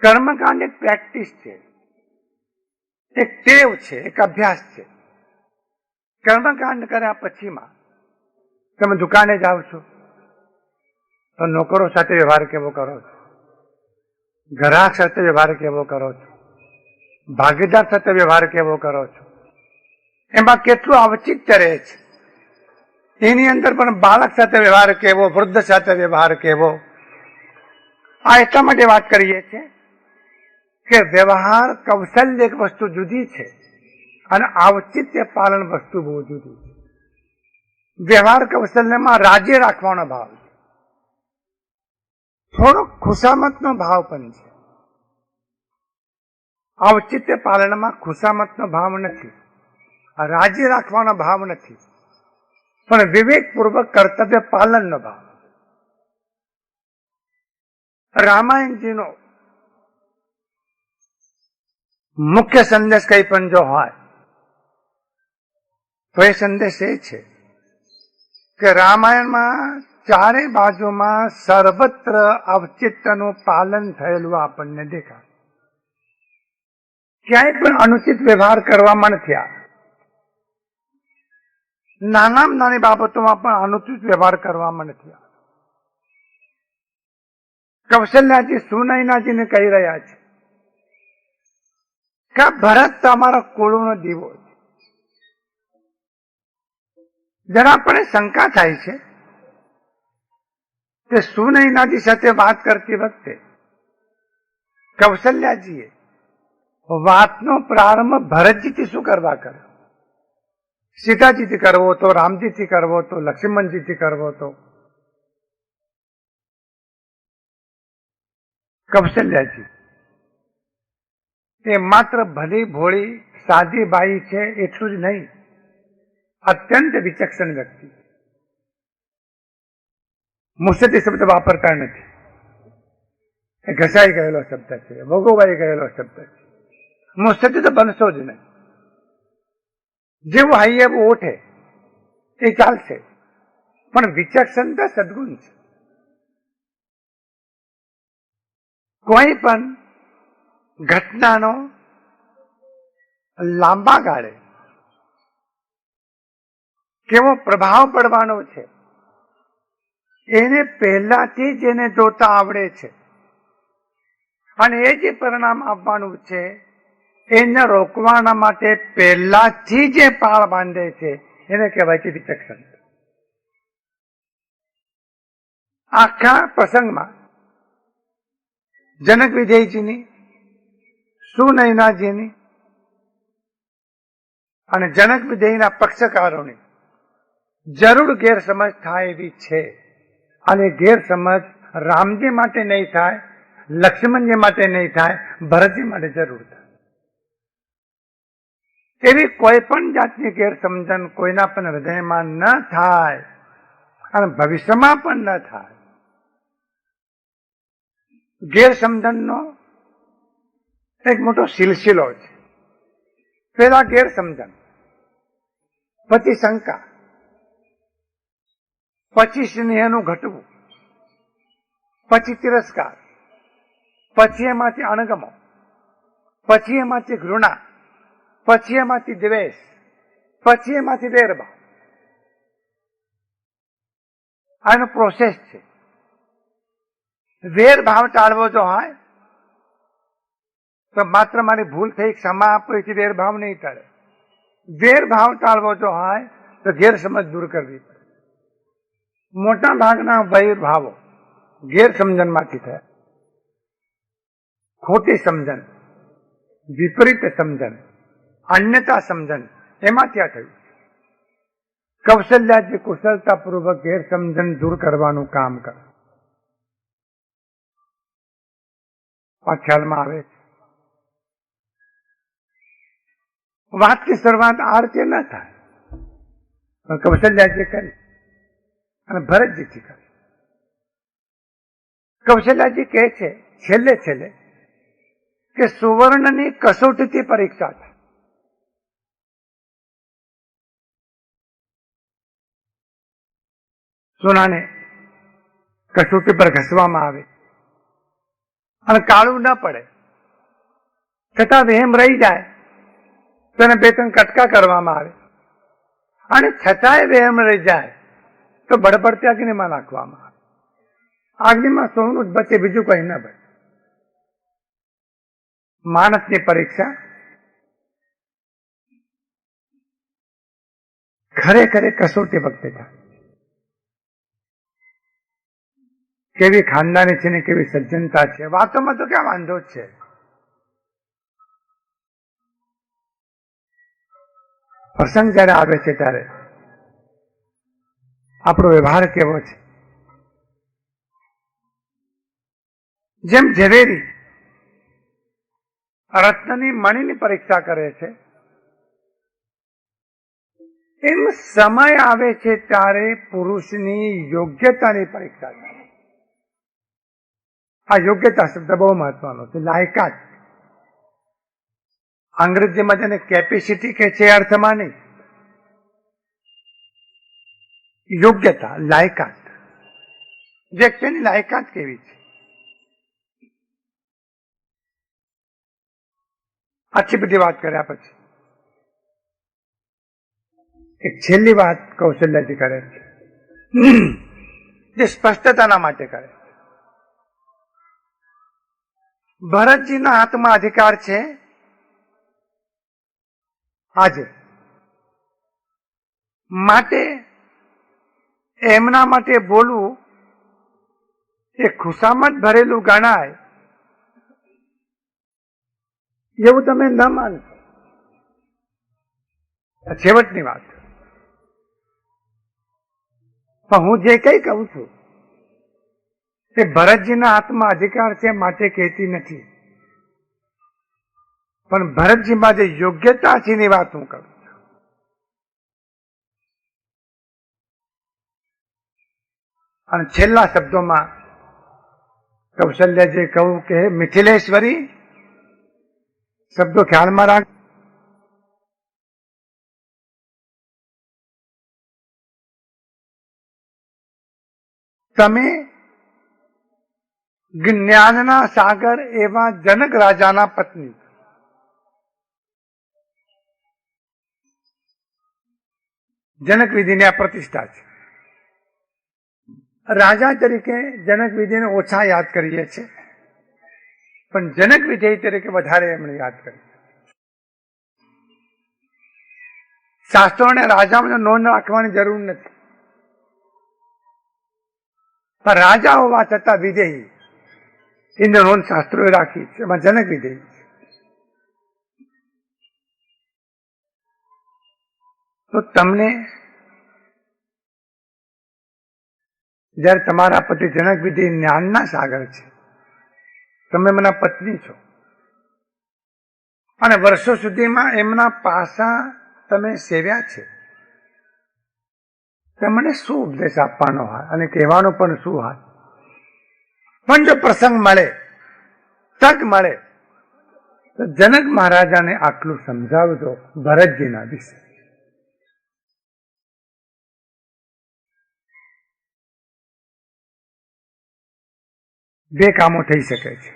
કર્મકાંડ એક પ્રેક્ટિસ છે, એક ટેવ છે, એક અભ્યાસ છે. કર્મકાંડ કર્યા પછીમાં તમે દુકાને જાઓ છો તો નોકરો સાથે વ્યવહાર કેવો કરો છો, ગ્રાહક સાથે વ્યવહાર કેવો કરો છો, ભાગીદાર સાથે વ્યવહાર કેવો કરો છો, એમાં કેટલું ઔચિત્ય રહે છે. એની અંદર પણ બાળક સાથે વ્યવહાર કેવો, વૃદ્ધ સાથે વ્યવહાર કેવો. આ એટલા માટે વાત કરીએ છીએ કે વ્યવહાર કૌશલ્ય એક વસ્તુ જુદી છે અને ઔચિત્ય પાલન વસ્તુ બહુ જુદી છે. વ્યવહાર કૌશલ્યમાં રાજ્ય રાખવાનો ભાવ છે, થોડો ખુશામતનો ભાવ પણ છે. ઔચિત્ય પાલનમાં ખુશામતનો ભાવ નથી, રાજ્ય રાખવાનો ભાવ નથી, પણ વિવેકપૂર્વક કર્તવ્ય પાલનનો ભાવ. રામાયણજીનો મુખ્ય સંદેશ કઈ પણ જો હોય તો એ સંદેશ એ છે કે રામાયણમાં ચારે બાજુમાં સર્વત્ર ઔચિત્યનું પાલન થયેલું આપણને દેખાય. ક્યાંય પણ અનુચિત વ્યવહાર કરવામાં નથી આવ્યો. નાનામાં નાની બાબતોમાં પણ અનુચિત વ્યવહાર કરવામાં નથી આવ્યો. કૌશલ્યાજી સુનયનાજીને કહી રહ્યા છે કે ભરત તમારા કુળનો દીવો છે. જરા પણ શંકા થાય છે કે સુનયનાજી સાથે વાત કરતી વખતે કૌશલ્યાજીએ વાતનો પ્રારંભ ભરતજીથી શું કરવા કર્યો? સીતાજીથી કરવો તો, રામજીથી કરવો તો, લક્ષ્મણજીથી કરવો તો. કૌશલ્યાજી એ માત્ર ભલી ભોળી સાદી બાઈ છે એટલું જ નહીં, અત્યંત વિચક્ષણ વ્યક્તિ. મુસદ્દી શબ્દ વાપરતા નથી, એ ઘસાઈ ગયેલો શબ્દ છે, ભોગવાઈ ગયેલો શબ્દ છે. મુસદ્દી તો બનશો જ નહીં. જેવું હાઈ એવું ઓઠે એ ચાલશે, પણ વિચક્ષણતા સદગુણ છે. કોઈ પણ ઘટનાનો લાંબા ગાળે કેવો પ્રભાવ પડવાનો છે એને પહેલાથી જ એને જોતા આવડે છે, અને એ જે પરિણામ આવવાનું છે એને રોકવાના માટે પહેલાથી જે પાળ બાંધે છે એને કહેવાય છે વિચક્ષણ. આખા પ્રસંગમાં જનક વિજયજીની, સુનયનાજીની અને જનક વિજયના પક્ષકારોની જરૂર ગેરસમજ થાય એવી છે, અને ગેરસમજ રામજી માટે નહીં થાય, લક્ષ્મણજી માટે નહીં થાય, ભરતજી માટે જરૂર થાય. એવી કોઈ પણ જાતની ગેરસમજણ કોઈના પણ હૃદયમાં ન થાય અને ભવિષ્યમાં પણ ન થાય. ગેરસમજણનો એક મોટો સિલસિલો છે. પેલા ગેરસમજણ, પછી શંકા, પછી સ્નેહનું ઘટવું, પછી તિરસ્કાર, પછી એમાંથી અણગમો, પછી એમાંથી ઘૃણા, પછી એમાંથી દ્વેષ, પછી એમાંથી વેરભાવ. આનો પ્રોસેસ છે. વેરભાવ ટાળવો જો હોય તો માત્ર મારી ભૂલ થઈ ક્ષમા આપો એથી વેરભાવ નહીં ટાળે. વેરભાવ ટાળવો જો હોય તો ગેરસમજ દૂર કરવી પડે. મોટા ભાગના વૈરભાવો ગેરસમજણમાંથી થયા. ખોટી સમજણ, વિપરીત સમજણ, અન્યતા સમજણ એમાંથી આ થયું. કૌશલ્યાજી કુશળતાપૂર્વક ગેરસમજણ દૂર કરવાનું કામ કરે. આ ખ્યાલમાં આવે છે. વાતની શરૂઆત આ રીતે ન થાય, પણ કૌશલ્યાજી કરી અને ભરતજીથી કરી. કૌશલ્યાજી કહે છે છેલ્લે છેલ્લે કે સુવર્ણની કસોટીથી પરીક્ષા થાય. સોનાને કસોટી પર ઘસવામાં આવે અને કાળું ન પડે છતાં વહેમ રહી જાય તો એને 2-3 કટકા કરવામાં આવે, અને છતાંય વહેમ રહી જાય તો બળબડતી અગ્નિમાં નાખવામાં આવે. અગ્નિમાં સોનું જ બચે, બીજું કઈ ન બચે. માણસની પરીક્ષા ખરેખર કસોટી વખતે થાય. કેવી ખાનદાની છે ને કેવી સજ્જનતા છે, વાતોમાં તો ક્યાં વાંધો જ છે. પ્રસંગ જયારે આવે છે ત્યારે આપણો વ્યવહાર કેવો છે. જેમ ઝવેરી રત્નની મણીની પરીક્ષા કરે છે, એમ સમય આવે છે ત્યારે પુરુષની યોગ્યતાની પરીક્ષા કરે. આ યોગ્યતા શબ્દ બહુ મહત્વનો છે. લાયકાત, અંગ્રેજીમાં તેને કેપેસિટી કે છે અર્થમાં નહીં, યોગ્યતા, લાયકાત. વ્યક્તિની લાયકાત કેવી છે. આટલી બધી વાત કર્યા પછી એક છેલ્લી વાત કૌશલ્યજી કરે છે, જે સ્પષ્ટતાના માટે કરે. ભરતજીના હાથમાં અધિકાર છે આજે, માટે એમના માટે બોલવું એ ખુશામત ભરેલું ગણાય એવું તમે ન માનશો. છેવટની વાત, પણ હું જે કઈ કહું છું તે ભરતજીના હાથમાં અધિકાર છે માટે કહેતી નથી, પણ ભરતજીમાં જે યોગ્યતા છે એની વાત હું કરું છું. અને છેલ્લા શબ્દોમાં કૌશલ્યજીએ કહ્યું કે મિથિલેશ્વરી, શબ્દો ખ્યાલમાં રાખ. તમે જ્ઞાનના સાગર એવા જનક રાજાના પત્ની. જનક વિધિની આ પ્રતિષ્ઠા છે. રાજા તરીકે જનક વિધિને ઓછા યાદ કરીએ છીએ, પણ જનક વિજય તરીકે વધારે એમણે યાદ કરી. શાસ્ત્રોને રાજાઓને નોંધ રાખવાની જરૂર નથી, પણ રાજા હોવા છતાં વિધેયી એની નોંધ શાસ્ત્રોએ રાખી છે. એમાં જનક વિધેયી છે. તો તમને જયારે તમારા પતિ જનક વિધિ જ્ઞાનના સાગર છે, તમે એમના પત્ની છો, અને વર્ષો સુધીમાં એમના પાસા તમે સેવ્યા છે, તમને શું ઉપદેશ આપવાનો હોય અને કહેવાનો પણ શું હોય. પણ જો પ્રસંગ મળે, તક મળે, તો જનક મહારાજાને આટલું સમજાવજો ભરતજીના વિશે. બે કામો થઈ શકે છે.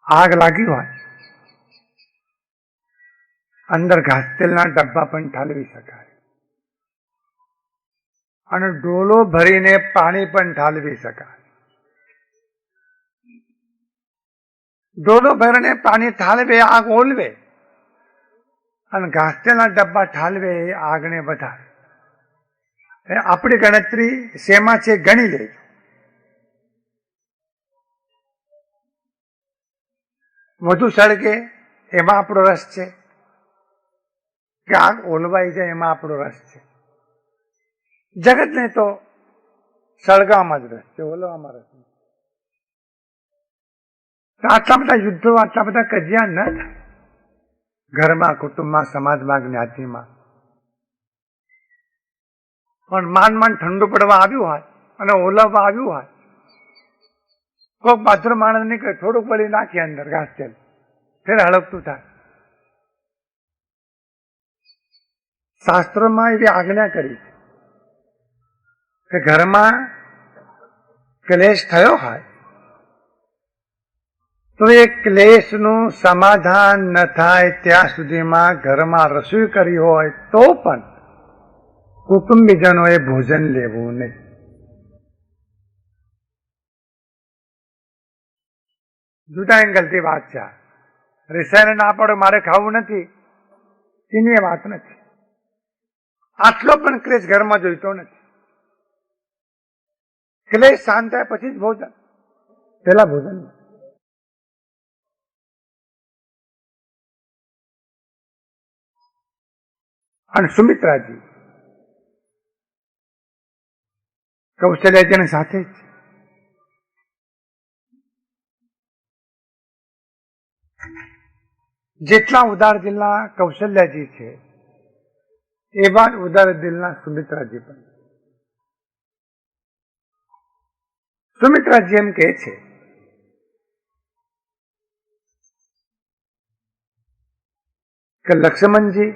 આગ લાગી હોય, અંદર ઘાસ તેલના ડબ્બા પણ ઠાલવી શકાય, અને ડોલો ભરીને પાણી પણ ઠાલવી શકાય. ડોલો ભરીને પાણી ઠાલવે આગ ઓલવે, અને ઘાસ તેલના ડબ્બા ઠાલવે એ આગને વધારે. આપણી ગણતરી શેમાં છે ગણી લેજો. વધુ સળગે એમાં આપણો રસ છે, કે આગ ઓલવાઈ જાય એમાં આપણો રસ છે. જગતને તો સળગામાં જ રસ છે, ઓલવામાં રસ નથી. આટલા બધા યુદ્ધો, આટલા બધા કજિયા ન થાય ઘરમાં, કુટુંબમાં, સમાજમાં, જ્ઞાતિમાં. પણ માંડ ઠંડુ પડવા આવ્યું હોય અને ઓલવવા આવ્યું હોય, કોઈક બાજરો માણસ નીકળે, થોડુંક બળી નાખીએ અંદર ઘાસ તેલ, ફેર હળગતું થાય. શાસ્ત્રોમાં એવી આજ્ઞા કરી છે કે ઘરમાં ક્લેશ થયો હોય તો એ ક્લેશનું સમાધાન ન થાય ત્યાં સુધીમાં ઘરમાં રસોઈ કરી હોય તો પણ કુટુંબીજનોએ ભોજન લેવું નહીં. જુદા એંગલથી વાત છે. રિસાઈને ના પડે મારે ખાવું નથી એની એ વાત નથી. આટલો પણ ક્લેશ ઘરમાં જોઈતો નથી. ક્લેશ શાંત થાય પછી જ ભોજન, પેલા ભોજન. અને સુમિત્રાજી કૌશલ્યાજીની સાથે જ જેટલા ઉદાર દિલના કૌશલ્યાજી છે એવા જ ઉદાર દિલના સુમિત્રાજી પણ. સુમિત્રાજી એમ કહે છે કે લક્ષ્મણજી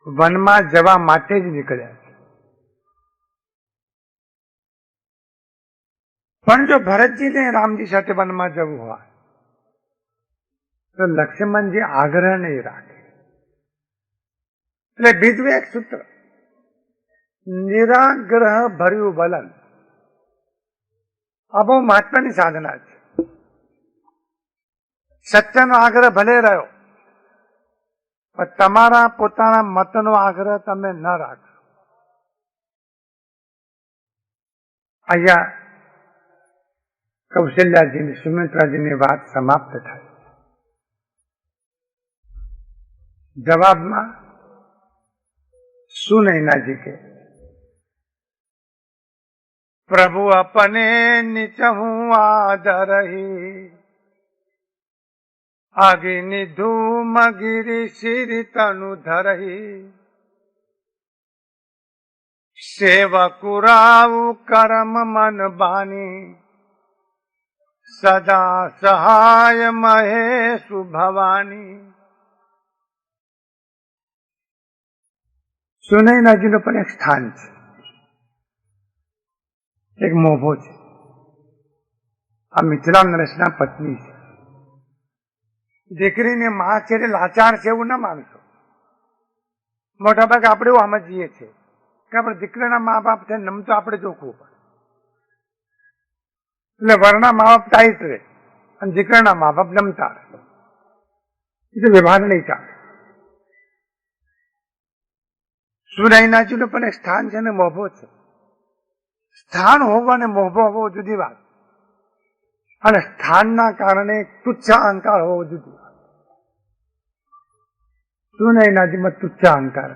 વનમાં જવા માટે જ નીકળ્યા છે, પણ જો ભરતજીને રામજી સાથે વનમાં જવું હોય તો લક્ષ્મણજી આગ્રહ નહીં રાખે. એટલે બીજું એક સૂત્ર, નિરાગ્રહ ભર્યું વલન. આ બહુ મહત્વની સાધના છે. સત્યનો આગ્રહ ભલે રહ્યો પણ તમારા પોતાના મતનો આગ્રહ તમે ન રાખો. અહીંયા કૌશલ્યાજીની સુમિત્રાજીની વાત સમાપ્ત થાય. જવાબમાં સુનૈનાજી કે પ્રભુ અપને નિચ હું આદરહી, અગ્નિ ધૂમ ગિરી શિરી તનુ ધરહી, સેવકુરાવું કરમ મન બાની, સદા સહાય મહેશુ ભવાની. સુનૈનાજીનું પણ એક સ્થાન છે, એક મોભો છે. આ મિથિલા નરેશના પત્ની છે. દીકરીને માં છે લાચાર છે એવું ના માનશો. મોટા ભાગે આપણે એવું સમજીએ છીએ કે આપણે દીકરીના મા બાપ છે નમતો આપણે જોખવું પડે. એટલે વરના મા બાપ ટાઈટ રહે અને દીકરાના મા બાપ નમતા રહે. એ તો વ્યવહાર નહીં ચાલે. સુનૈનાજીનું પણ એક સ્થાન છે ને મોભો છે. સ્થાન હોવો અને મોભો હોવો જુદી વાત, અને સ્થાનના કારણે તુચ્છ અહંકાર હોવો જુદી વાત. સુનૈનાજીમાં તુચ્છ અહંકાર.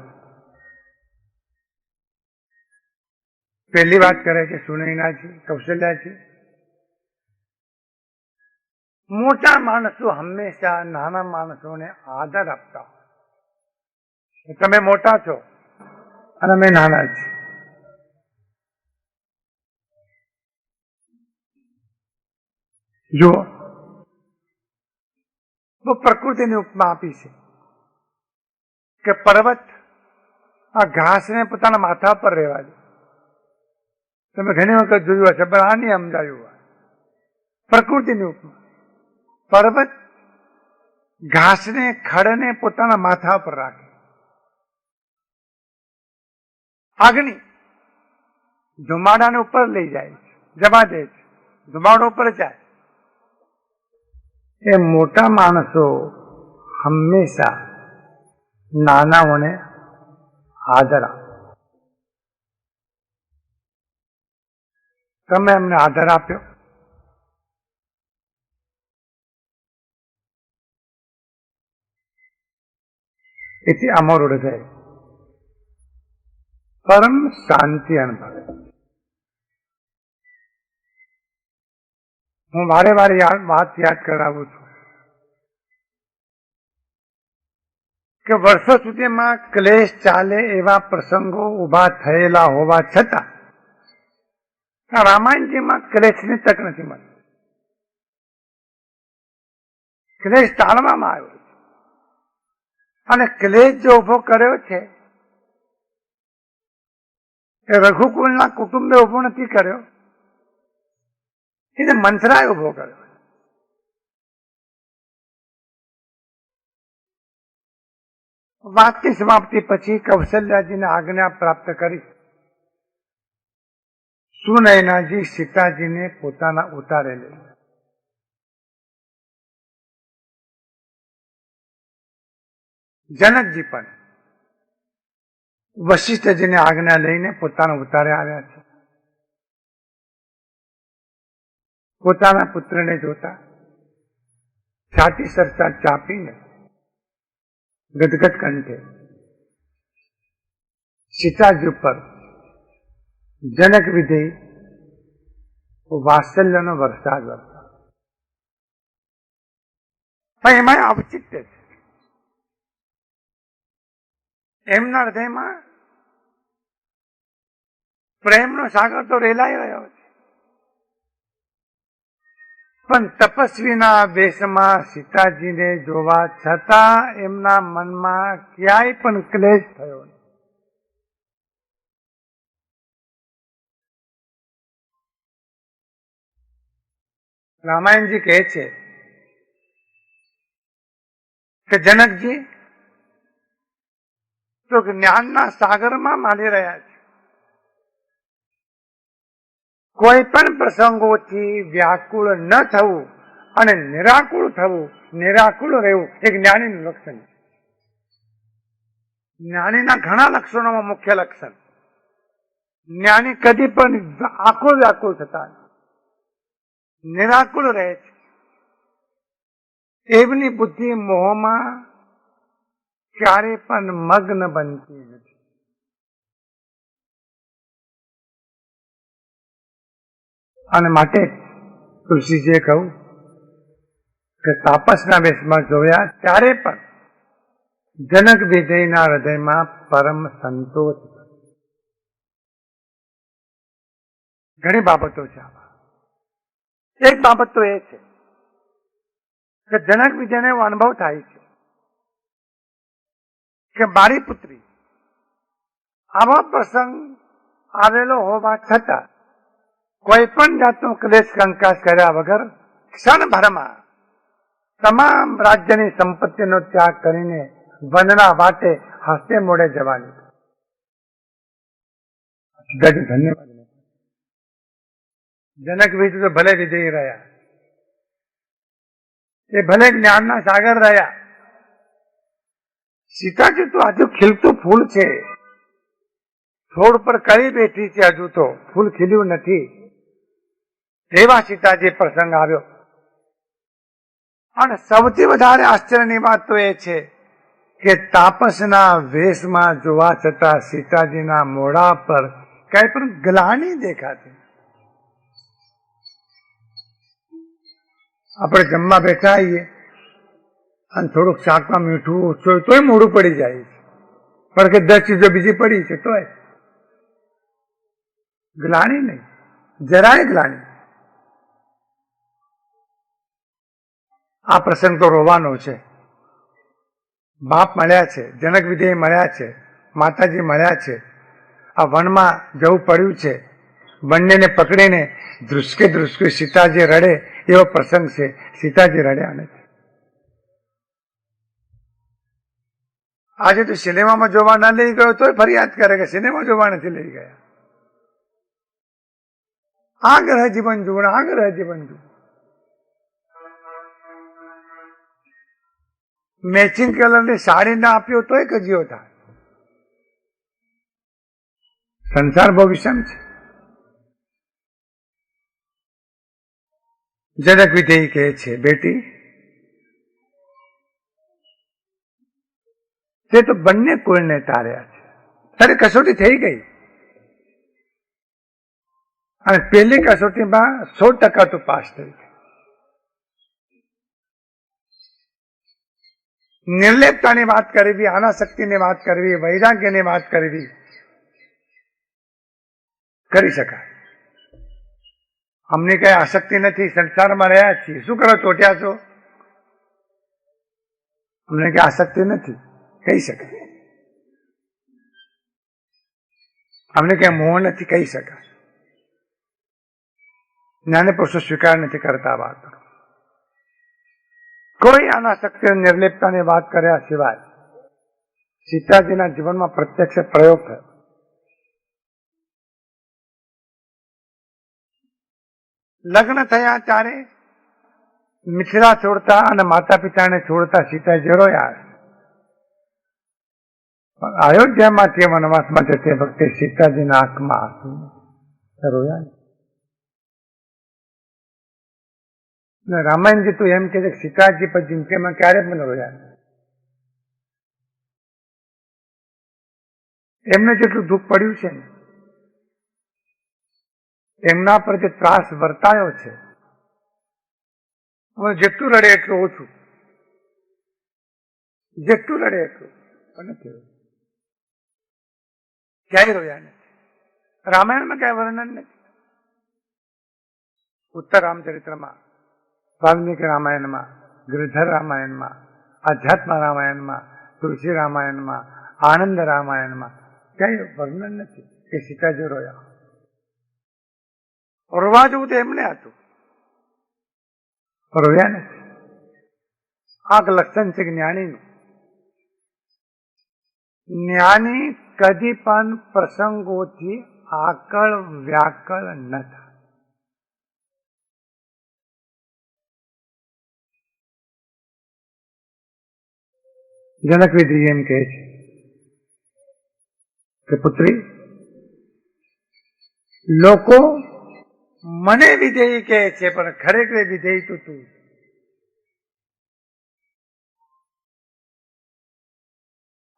પહેલી વાત કરે છે સુનૈનાજી કૌશલ્યાજી, મોટા માણસો હંમેશા નાના માણસોને આદર આપતા હોય. તમે મોટા છો અને અમે નાના છીએ. જુઓ, બહુ પ્રકૃતિની ઉપમા આપી છે કે પર્વત આ ઘાસને પોતાના માથા પર રહેવા દે. તમે ઘણી વખત જોયું હશે પણ આ નહીં સમજાયું હોય. પ્રકૃતિની ઉપમા, પર્વત ઘાસને ખડને પોતાના માથા પર રાખે. અગ્નિ ધુમાડાને ઉપર લઈ જાય છે, જવા દે છે, ધુમાડો ઉપર જાય. એ મોટા માણસો હંમેશા નાનાઓને આદર આપે. તમે એમને આદર આપ્યો, એથી અમારું હૃદય પરમ શાંતિ અનુભવે. હું વારે વારે વાત યાદ કરાવું છું કે વર્ષો સુધીમાં ક્લેશ ચાલે એવા પ્રસંગો ઉભા થયેલા હોવા છતાં રામાયણજીમાં ક્લેશની તક નથી મળતી. ક્લેશ ટાળવામાં આવ્યો છે. અને ક્લેશ જે ઉભો કર્યો છે એ રઘુકુલના કુટુંબે ઉભો નથી કર્યો, એને મંથરાય ઉભો કર્યો. વાતની સમાપ્તિ પછી કૌશલ્યાજીને આજ્ઞા પ્રાપ્ત કરી સુનયનાજી સીતાજીને પોતાના ઉતારે લઈ. જનકજી પણ વશિષ્ઠજીને આજ્ઞા લઈને પોતાના ઉતારે આવ્યા છે. પોતાના પુત્રને જોતા છાતી સરતા ચાપીને ગદગદ કંઠે સીતાજી ઉપર જનક વિધેય વાત્સલ્યનો વરસાદ વરસાદ. પણ એમાં ઔચિત્ય છે. એમના હૃદયમાં પ્રેમનો સાગર તો રેલાઈ રહ્યો છે, પણ તપસ્વીના વેશમાં સીતાજીને જોવા છતાં એમના મનમાં ક્યાંય પણ ક્લેશ થયો નહીં. રામાયણજી કહે છે કે જનકજી તો જ્ઞાનના સાગરમાં માલી રહ્યા છે. કોઈ પણ પ્રસંગોથી વ્યાકુળ ન થવું અને નિરાકુળ થવું, નિરાકુળ રહેવું એ જ્ઞાનીનું લક્ષણ છે. જ્ઞાનીના ઘણા લક્ષણોમાં મુખ્ય લક્ષણ, જ્ઞાની કદી પણ આકુળ વ્યાકુળ થતા નિરાકુળ રહે છે. એમની બુદ્ધિ મોહમાં ક્યારે પણ મગ્ન બનતી નથી. અને માટે તુલસીજીએ કહ્યું કે તાપસના વેશમાં જોયા ત્યારે પણ જનક વિજયના હૃદયમાં પરમ સંતોષ. ઘણી બાબતો છે આમાં. એક બાબત તો એ છે કે જનક વિજયને એવો અનુભવ થાય છે કે મારી પુત્રી આવો પ્રસંગ આવેલો હોવા છતાં કોઈ પણ જાતનો ક્લેશ કંકાસ કર્યા વગર ક્ષણભરમાં તમામ રાજ્યની સંપત્તિનો ત્યાગ કરીને વનના વાટે હસ્તે મોડે જવાની. ધન્યવાદ. જનક વિજય તો ભલે વિજયી રહ્યા, એ ભલે જ્ઞાનના સાગર રહ્યા. સીતાજી તો હજુ ખીલતું ફૂલ છે, છોડ પર કળી બેઠી છે, હજુ તો ફૂલ ખીલ્યું નથી. એવા સીતાજી પ્રસંગ આવ્યો. અને સૌથી વધારે આશ્ચર્યની વાત તો એ છે કે તાપસના વેશમાં જોવા છતાં સીતાજીના મોઢા પર કઈ પણ ગ્લાનિ દેખાતી. આપણે જમવા બેઠા આવીએ અને થોડુંક શાકમાં મીઠું ઓછું તોય મોડું પડી જાય છે, પણ કે 10 ચીજો બીજી પડી છે તોય ગ્લાનિ નહીં, જરાય ગ્લાનિ. આ પ્રસંગ તો રોવાનો છે. બાપ મળ્યા છે, જનક વિજય મળ્યા છે, માતાજી મળ્યા છે, આ વનમાં જવું પડ્યું છે, બંનેને પકડીને ધ્રુસકે ધ્રુસકે સીતાજી રડે એવો પ્રસંગ છે. સીતાજી રડ્યા નથી. આજે તો સિનેમામાં જોવા ના લઈ ગયો તોય ફરિયાદ કરે કે સિનેમા જોવા નથી લઈ ગયા. આ ગ્રહ જીવન જુઓ, આ ગ્રહ જીવન જુઓ. મેચિંગ કલરની સાડી ના આપ્યો તોય કજિયો થાય. સંસાર બહુ વિષમ છે. જનક વિજય કહે છે, બેટી તે તો બંને કુળને તાર્યા છે. તારી કસોટી થઈ ગઈ અને પહેલી કસોટીમાં 100% તું પાસ થઈ ગઈ. નિર્લેપતાની વાત કરવી, અનાસક્તિની વાત કરવી, વૈરાગ્યની વાત કરવી કરી શકાય. અમને કઈ આસક્તિ નથી, સંસારમાં રહ્યા છીએ. શું કરો, ચોટ્યા છો? અમને કઈ આસક્તિ નથી કહી શકાય. અમને કઈ મોહ નથી કહી શકાય. જ્ઞાની પુરુષો સ્વીકાર નથી કરતા વાત. કોઈ આના શક્તિ નિર્લેપતાની વાત કર્યા સિવાય સીતાજીના જીવનમાં પ્રત્યક્ષ પ્રયોગ થયો. લગ્ન થયા ત્યારે મિથિલા છોડતા અને માતા પિતાને છોડતા સીતાજી રોયા. પણ અયોધ્યામાંથી વનવાસમાં જતી વખતે સીતાજીના આંખમાં આંસુ રોયા. રામાયણજી તો એમ કે છે સીતાજી પર જિંદગીમાં ક્યારે પણ રોયા. એમને જેટલું દુઃખ પડ્યું છે ને, એમના પર જે ત્રાસ વર્તાયો છે, જેટલું રડે એટલું ઓછું, જેટલું રડે એટલું નથી. ક્યાંય રોયા નથી. રામાયણમાં ક્યાંય વર્ણન નથી. ઉત્તર રામચરિત્રમાં, વાલ્મીકી રામાયણમાં, ગિરધર રામાયણમાં, આધ્યાત્મ રામાયણમાં, તુલસી રામાયણમાં, આનંદ રામાયણમાં ક્યાંય વર્ણન નથી કે સીતાજી રોયા. રોવા જેવું તો એમને હતું, રોયા નથી. આ લક્ષણ છે જ્ઞાનીનું. જ્ઞાની કદી પણ પ્રસંગોથી આકળ વ્યાકળ ન થાય. જનક વિધિ એમ કહે છે કે પુત્રી, લોકો મને વિધેય કહે છે પણ ખરેખર વિધેય તો તું.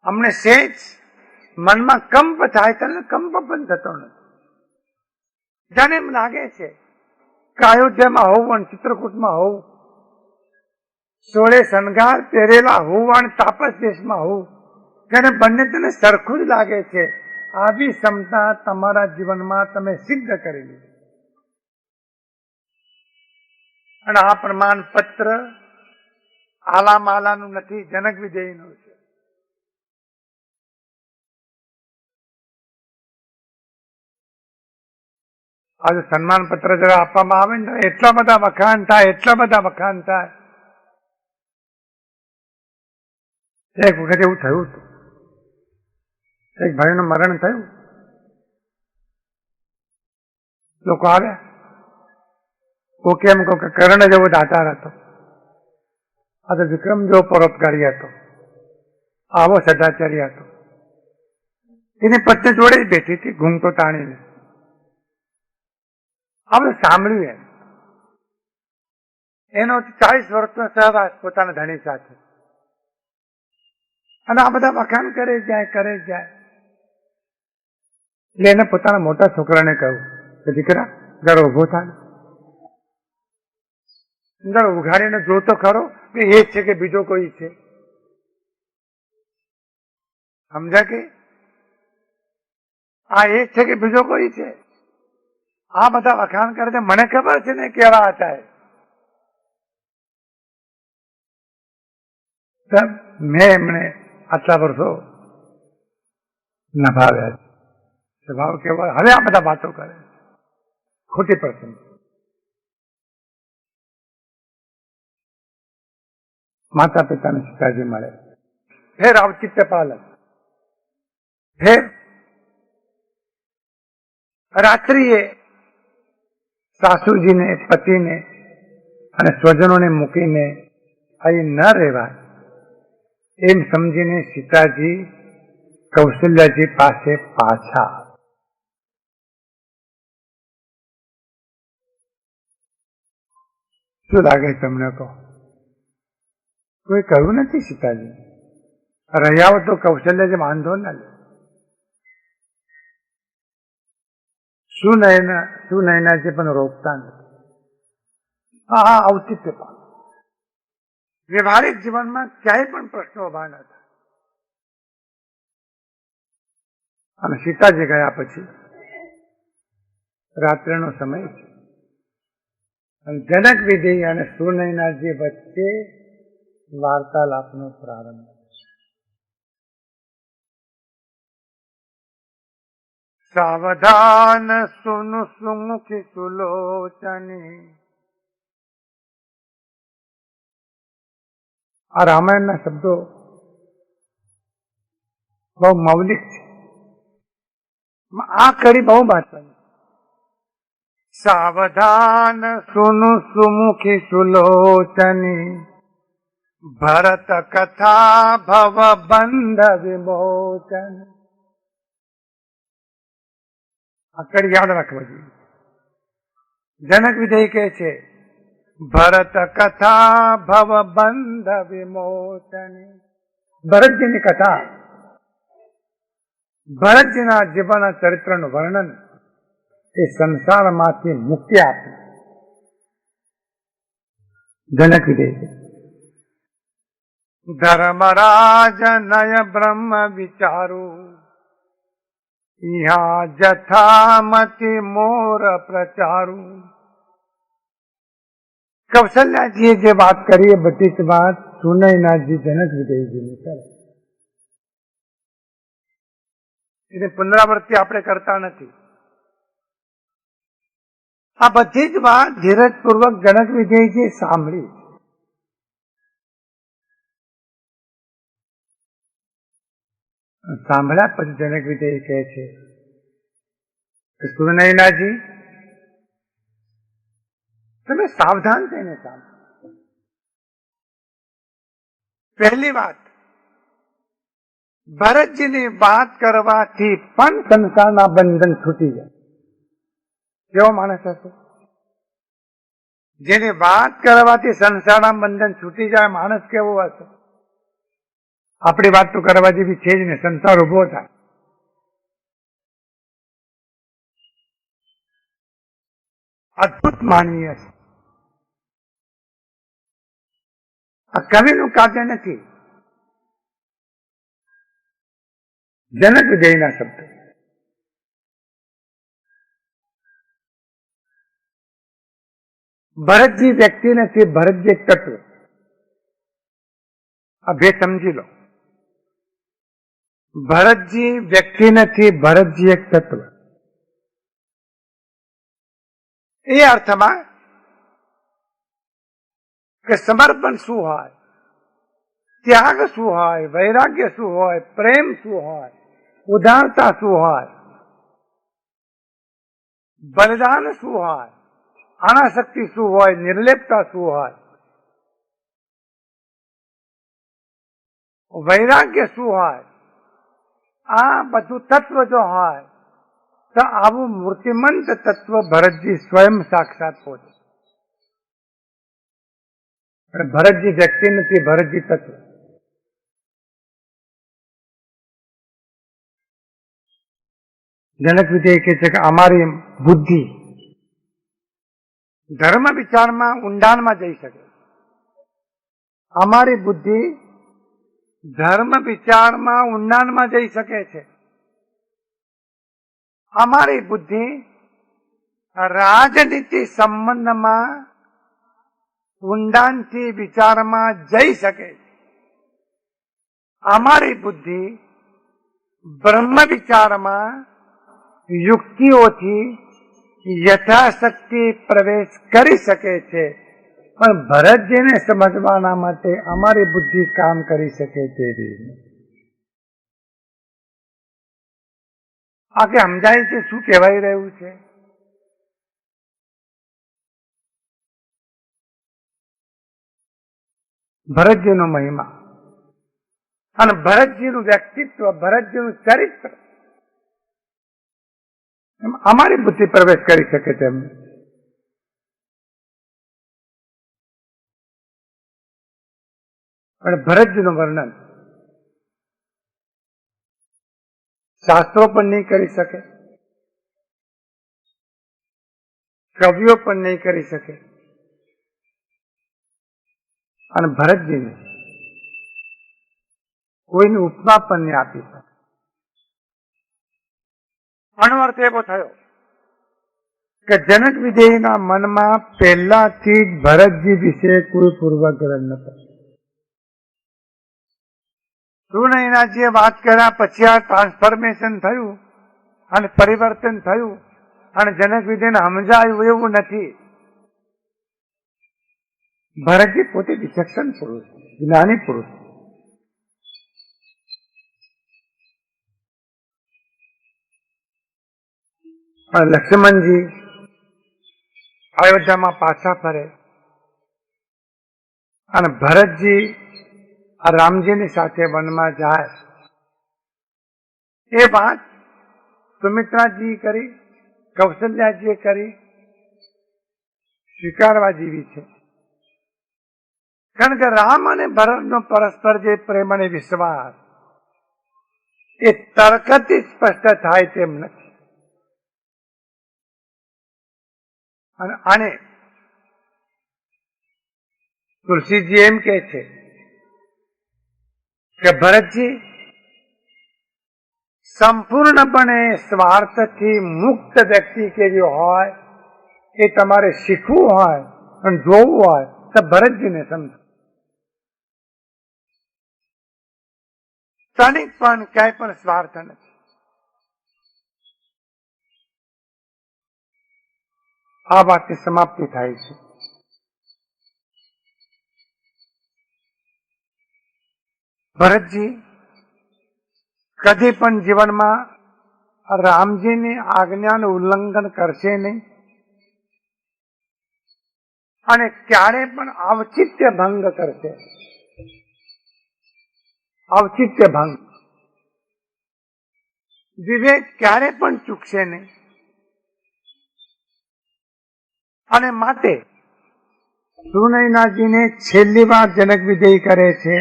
અમને સેજ મનમાં કંપ થાય તને કંપ પણ થતો નથી. જાણે એમ લાગે છે કે અયોધ્યામાં હોવું અને ચિત્રકૂટમાં હોવું, સોળે શણગાર પહેરેલા હોવું અને તાપસ દેશમાં હોવું, ત્યારે બંને તને સરખું જ લાગે છે. આવી ક્ષમતા તમારા જીવનમાં તમે સિદ્ધ કરેલી. અને આ પ્રમાણપત્ર આલામાલાનું નથી, જનક વિધેયનું છે. આજે સન્માન પત્ર જરા આપવામાં આવે ને એટલા બધા વખાણ થાય, એટલા બધા વખાણ થાય. એક વખત એવું થયું હતું, એક ભાઈનું મરણ થયું. લોકો આવ્યા, કોકે એમ કહો કે કર્ણ જેવો દાતાર હતો, આ તો વિક્રમ જેવો પરોપકારી હતો, આવો સદાચારી હતો. એની પત્ની જોડે જ બેઠી હતી ઘૂંઘટો તાણીને. આપણે સાંભળ્યું એનો 40 વર્ષનો સહવાસ પોતાના ધણી સાથે, અને આ બધા વખાણ કરે જાય. એટલે એને પોતાના મોટા છોકરાને કહ્યું કે દીકરા જરા ઉભો થાય, જરા ઉઘાડીને જોતો ખરો કે એ છે કે બીજો કોઈ છે. સમજા કે આ એ છે કે બીજો કોઈ છે? આ બધા વખાણ કરે છે, મને ખબર છે ને કેવા હતા. મેં એમને આટલા વર્ષો નભાવ્યા છે. સ્વભાવ કેવો, હવે આ બધા વાતો કરે, ખોટી પ્રસંગ. માતા પિતાને સીતાજી મળે, ફેર ઔચિત્ય પાલન, ફેર રાત્રિએ સાસુજીને, પતિને અને સ્વજનોને મૂકીને અહીં ન રહેવાય એમ સમજીને સીતાજી કૌશલ્યાજી પાસે પાછા. શું લાગે તમને? કહો, કોઈ કહ્યું નથી સીતાજી રહ્યા તો કૌશલ્યાજી વાંધો ના લે. સુનયનાજી પણ રોકતા નથી. હા, ઔચિત્ય પાલન. વ્યવહારિક જીવનમાં ક્યાંય પણ પ્રશ્નો ઉભા ન થાય. અને સીતાજી ગયા પછી રાત્રિનો સમય છે, અને જનક વિધેય અને સુનયનાજી વચ્ચે વાર્તાલાપનો પ્રારંભ. सावधान सुनु सुमुखी सुलोचनी। आ रामायणના શબ્દો બહુ મૌલિક છે. આ કડી બહુ મહત્વની. सावधान सुनु सुमुखी सुलोचनी, भरत कथा भव बंध विमोचन. આકડ યાદ રાખવા જોઈએ. જનક વિજય કહે છે ભરત કથા ભવ બંધ વિમોચન. ભરતજીની કથા, ભરતજીના જીવનના ચરિત્રનું વર્ણન એ સંસારમાંથી મુક્તિ આપે. જનક વિજય ધર્મરાજ નય બ્રહ્મ વિચારું, યા જથામતી મોર પ્રચારું. કૌશલ્યાજીએ જે વાત કરી એ બધી જ વાત સુનયનાજી જનક વિજયજીને કરે. એની પુનરાવૃત્તિ આપણે કરતા નથી. આ બધી જ વાત ધીરજપૂર્વક જનક વિજયજી સાંભળી. સાંભળ્યા પછી જનક વિજય કહે છે કે સુનયનાજી તમે સાવધાન થઈને સાંભળો. પહેલી વાત, ભરતજીની વાત કરવાથી પણ સંસારના બંધન છૂટી જાય. કેવો માણસ હશે જેની વાત કરવાથી સંસારના બંધન છૂટી જાય? માણસ કેવો હશે? આપણી વાત તો કરવા જેવી છે જ ને, સંસાર ઉભો થાય. અદભુત માનવીય છે. આ કવિનું કાવ્ય નથી, જનક વિજયના શબ્દો. ભરતજી વ્યક્તિ નથી, ભરતજી એક તત્વ. આ બે સમજી લો. ભરતજી વ્યક્તિ નથી, ભરતજી એક તત્વ. એ અર્થમાં કે સમર્પણ શું હોય, ત્યાગ શું હોય, વૈરાગ્ય શું હોય, પ્રેમ શું હોય, ઉદારતા શું હોય, બલિદાન શું હોય, અનાસક્તિ શું હોય, નિર્લેપતા શું હોય, વૈરાગ્ય શું હોય, આ બધું તત્વ જો હોય તો આવું મૂર્તિમંત તત્વ ભરતજી સ્વયં સાક્ષાત પહોંચે. ભરતજી વ્યક્તિ નથી, ભરતજી તત્વ. જનક વિજય કહે છે કે અમારી બુદ્ધિ ધર્મ વિચારમાં ઊંડાણમાં જઈ શકે. અમારી બુદ્ધિ ધર્મ વિચારમાં ઊંડાણમાં જઈ શકે છે. અમારી બુદ્ધિ રાજનીતિ સંબંધમાં ઊંડાણથી વિચારમાં જઈ શકે છે. અમારી બુદ્ધિ બ્રહ્મ વિચારમાં યુક્તિઓથી યથાશક્તિ પ્રવેશ કરી શકે છે. પણ ભરતજીને સમજવાના માટે અમારી બુદ્ધિ કામ કરી શકે તેવી. આ કે સમજાય છે શું કહેવાય રહ્યું છે? ભરતજીનો મહિમા અને ભરતજીનું વ્યક્તિત્વ, ભરતજીનું ચરિત્ર અમારી બુદ્ધિ પ્રવેશ કરી શકે તેમ. પણ ભરતજીનું વર્ણન શાસ્ત્રો પણ નહીં કરી શકે, કવિઓ પણ નહીં કરી શકે, અને ભરતજીને કોઈની ઉપમા પણ નહીં આપી શકે. આનો અર્થ એવો થયો કે જનક વિજયના મનમાં પહેલાથી જ ભરતજી વિશે કોઈ પૂર્વગ્રહ નતો. સુનયનાજીએ વાત કર્યા પછી આ ટ્રાન્સફોર્મેશન થયું અને પરિવર્તન થયું અને જનક વિજયને સમજાયું એવું નથી. ભરતજી પોતે વિચક્ષણ પુરુષ, જ્ઞાની પુરુષ. પણ લક્ષ્મણજી અયોધ્યામાં પાછા ફરે અને ભરતજી આ રામજીની સાથે વનમાં જાય. એ વાત સુમિત્રાજી કરી, કૌશલ્યાજીએ કરી, સ્વીકારવા જેવી છે. કારણ કે રામ અને ભરતનો પરસ્પર જે પ્રેમ અને વિશ્વાસ એ તર્કથી સ્પષ્ટ થાય તેમ નથી. અને આને તુલસીજી એમ કે છે કે ભરતજી સંપૂર્ણપણે સ્વાર્થથી મુક્ત વ્યક્તિ કેવી હોય એ તમારે શીખવું હોય અને જોવું હોય તો ભરતજીને સમજો. ક્ષણિક પણ ક્યાંય પણ સ્વાર્થ નથી. આ વાતની સમાપ્તિ થાય છે. ભરતજી કદી પણ જીવનમાં રામજીની આજ્ઞાનું ઉલ્લંઘન કરશે નહીં અને ક્યારે પણ ઔચિત્ય ભંગ કરશે. ઔચિત્ય ભંગ, વિવેક ક્યારે પણ ચૂકશે નહીં. અને માટે સુનયનાજીને છેલ્લી વાર જનક વિજય કરે છે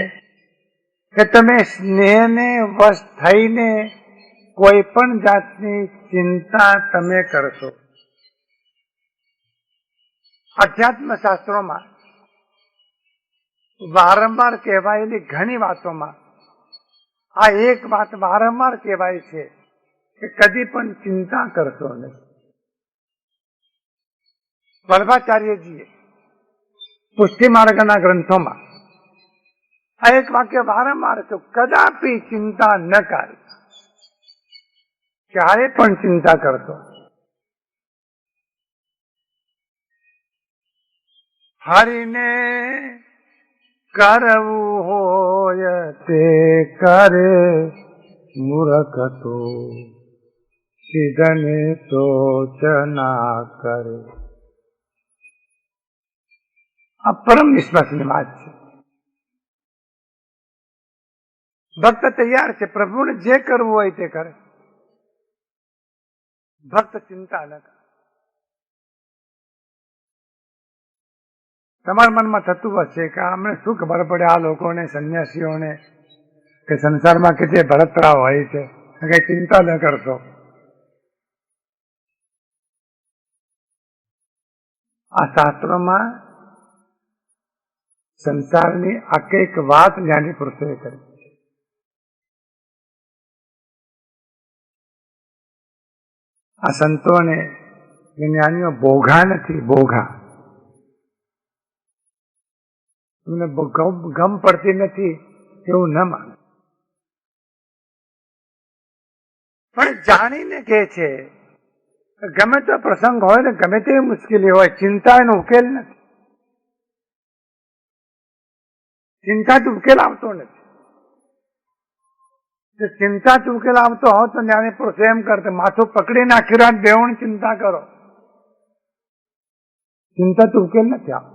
કે તમે સ્નેહને વશ થઈને કોઈ પણ જાતની ચિંતા તમે કરશો. અધ્યાત્મ શાસ્ત્રોમાં વારંવાર કહેવાયેલી ઘણી વાતોમાં આ એક વાત વારંવાર કહેવાય છે કે કદી પણ ચિંતા કરશો નહીં. વલ્ભાચાર્યજીએ પુષ્ટિ માર્ગના ગ્રંથોમાં આ એક વાક્ય વારંવાર તો કદાપી ચિંતા ન કરી. ક્યારે પણ ચિંતા કરતો. હરિને કરવું હોય તે કરે, મૂર્ખ તો સિદ્ધને સોચ ના કરે. આ પરમ વિશ્વાસની વાત છે. ભક્ત તૈયાર છે, પ્રભુને જે કરવું હોય તે કરે. ભક્ત ચિંતા ન કરે. તમારા મનમાં થતું હશે કે અમને શું ખબર પડે આ લોકોને, સંન્યાસીઓને કે સંસારમાં કેટલી બળતરા હોય છે, કઈ ચિંતા ન કરશો. આ શાસ્ત્રોમાં સંસારની આખી એક વાત જ્ઞાની પુરુષોએ કરી. આ સંતો અને જ્ઞાનીઓ બોઘા નથી, બોઘા. એમને ગમ પડતી નથી એવું ન માને, પણ જાણીને કે છે ગમે તો પ્રસંગ હોય ને ગમે તેવી મુશ્કેલી હોય, ચિંતા એનો ઉકેલ નથી. ચિંતાથી ઉકેલ આવતો નથી. ચિંતાથી ઉકેલ આવતો હોય તો જ્ઞાની પુરુષ એમ કરતે માથું પકડીને આખી રાત બેવણ ચિંતા કરો. ચિંતાથી ઉકેલ નથી આવતો.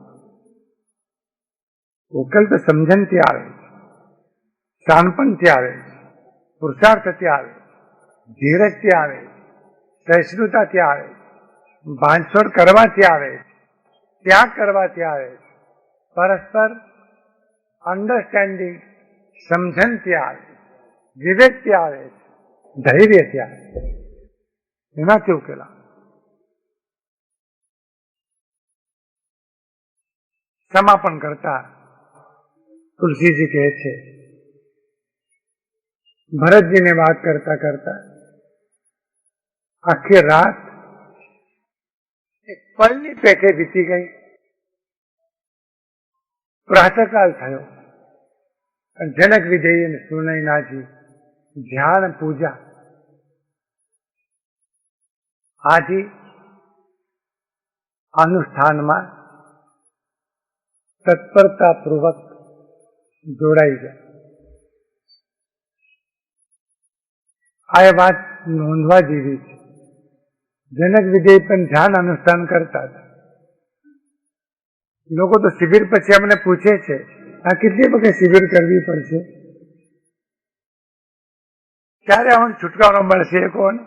ઉકેલ તો સમજણથી આવે છે, શાનપણથી આવે છે, પુરુષાર્થથી આવે, ધીરજથી આવે, સહિષ્ણુતાથી આવે, બાંધછોડ કરવાથી આવે, ત્યાગ કરવાથી આવે, પરસ્પર અન્ડરસ્ટેન્ડિંગ સમજણથી આવે, વિવેકથી આવે, ધૈર્યથી આવે. એનાથી ઉકેલ આવે. સમાપન કરતા તુલસીજી કહે છે, ભરતજીને વાત કરતા કરતા આખી રાત એક પલની પેઠે વીતી ગઈ. પ્રાતઃકાલ થયો. જનક વિજય અને સુનયનાજી ધ્યાન પૂજા આથી અનુષ્ઠાનમાં તત્પરતાપૂર્વક જોડાઈ જાય. આ વાત નોંધવા જેવી છે. જનક વિજય પણ ધ્યાન અનુષ્ઠાન કરતા હતા. લોકો તો શિબિર પછી અમને પૂછે છે, આ કેટલી વખત શિબિર કરવી પડશે, ક્યારે અમને છુટકારો મળશે, કોને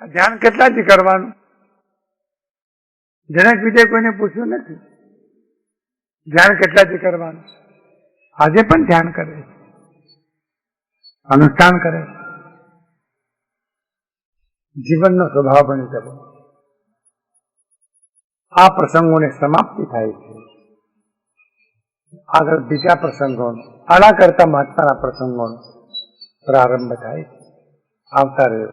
ધ્યાન કેટલાથી કરવાનું? જનક વિજય કોઈને પૂછ્યું નથી, ધ્યાન કેટલાથી કરવાનું. આજે પણ ધ્યાન કરે છે, અનુષ્ઠાન કરે છે. જીવનનો સ્વભાવ બની ગયો. આ પ્રસંગોને સમાપ્તિ થાય છે. આગળ બીજા પ્રસંગોનો, આના કરતા મહત્વના પ્રસંગોનો પ્રારંભ થાય છે. આવતા રહ્યો.